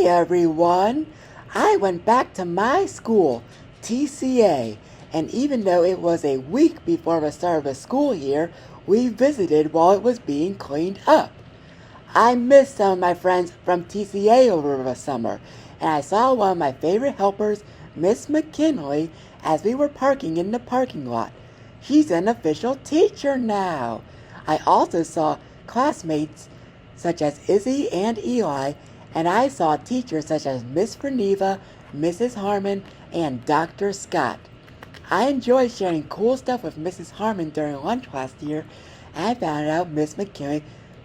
everyone! I went back to my school, TCA, and even though it was a week before the start of the school year, we visited while it was being cleaned up. I missed some of my friends from TCA over the summer, and I saw one of my favorite helpers, Miss McKinley, as we were parking in the parking lot. She's an official teacher now. I also saw classmates such as Izzy and Eli, and I saw teachers such as Miss Ferneva, Mrs. Harmon, and Dr. Scott. I enjoyed sharing cool stuff with Mrs. Harmon during lunch last year, and I found out Miss McKinley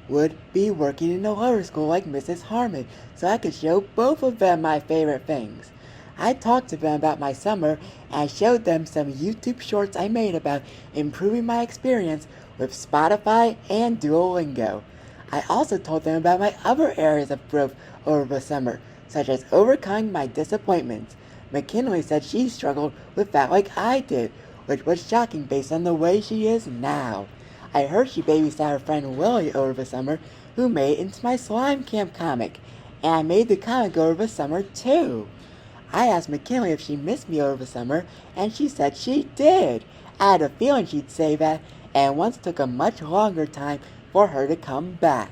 would be working in the lower school like Mrs. Harmon, so I could show both of them my favorite things. I talked to them about my summer, and I showed them some YouTube shorts I made about improving my experience with Spotify and Duolingo. I also told them about my other areas of growth over the summer, such as overcoming my disappointments. McKinley said she struggled with that like I did, which was shocking based on the way she is now. I heard she babysat her friend Lily over the summer, who made it into my Slime Camp comic, and I made the comic over the summer too. I asked McKinley if she missed me over the summer, and she said she did. I had a feeling she'd say that, and once took a much longer time for her to come back.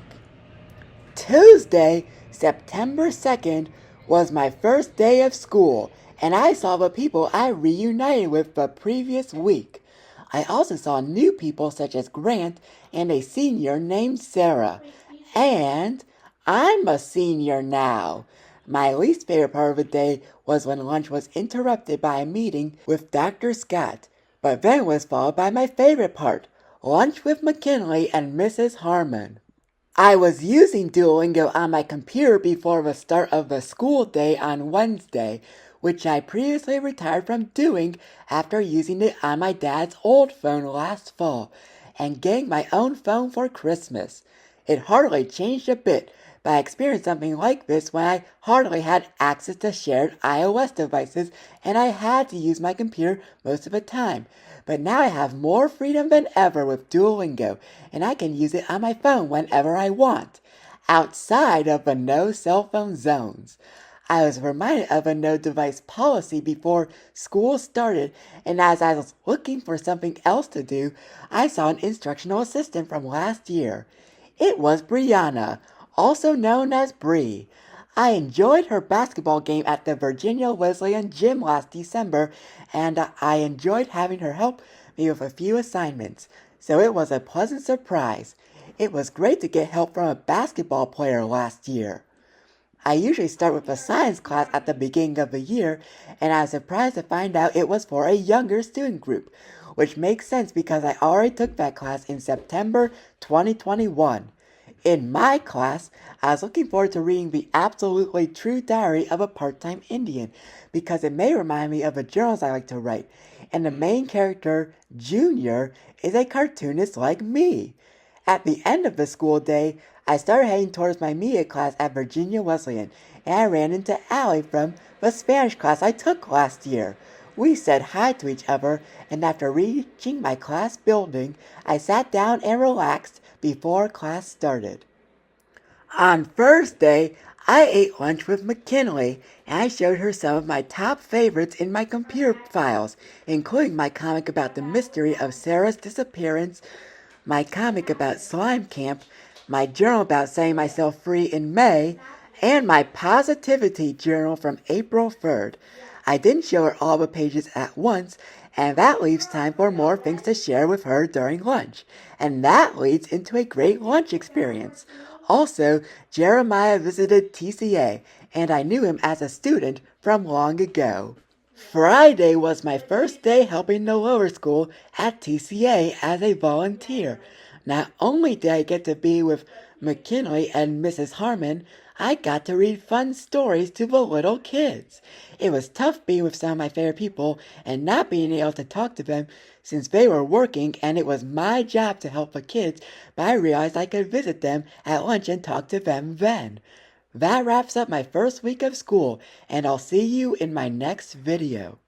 Tuesday, September 2nd, was my first day of school, and I saw the people I reunited with the previous week. I also saw new people such as Grant and a senior named Sarah. And I'm a senior now. My least favorite part of the day was when lunch was interrupted by a meeting with Dr. Scott, but then was followed by my favorite part, lunch with McKinley and Mrs. Harmon. I was using Duolingo on my computer before the start of the school day on Wednesday, which I previously retired from doing after using it on my dad's old phone last fall, and getting my own phone for Christmas. It hardly changed a bit, but I experienced something like this when I hardly had access to shared iOS devices and I had to use my computer most of the time. But now I have more freedom than ever with Duolingo, and I can use it on my phone whenever I want, outside of the no cell phone zones. I was reminded of a no device policy before school started, and as I was looking for something else to do, I saw an instructional assistant from last year. It was Brianna, also known as Bree. I enjoyed her basketball game at the Virginia Wesleyan Gym last December, and I enjoyed having her help me with a few assignments, so it was a pleasant surprise. It was great to get help from a basketball player last year. I usually start with a science class at the beginning of the year, and I was surprised to find out it was for a younger student group, which makes sense because I already took that class in September 2021. In my class, I was looking forward to reading The Absolutely True Diary of a Part-Time Indian because it may remind me of the journals I like to write, and the main character, Junior, is a cartoonist like me. At the end of the school day, I started heading towards my media class at Virginia Wesleyan, and I ran into Allie from the Spanish class I took last year. We said hi to each other, and after reaching my class building, I sat down and relaxed before class started. On Thursday, I ate lunch with McKinley, and I showed her some of my top favorites in my computer files, including my comic about the mystery of Sarah's disappearance, my comic about Slime Camp, my journal about setting myself free in May, and my positivity journal from April 3rd. I didn't show her all the pages at once, and that leaves time for more things to share with her during lunch. And that leads into a great lunch experience. Also, Jeremiah visited TCA, and I knew him as a student from long ago. Friday was my first day helping the lower school at TCA as a volunteer. Not only did I get to be with McKinley and Mrs. Harmon, I got to read fun stories to the little kids. It was tough being with some of my favorite people and not being able to talk to them since they were working and it was my job to help the kids, but I realized I could visit them at lunch and talk to them then. That wraps up my first week of school, and I'll see you in my next video.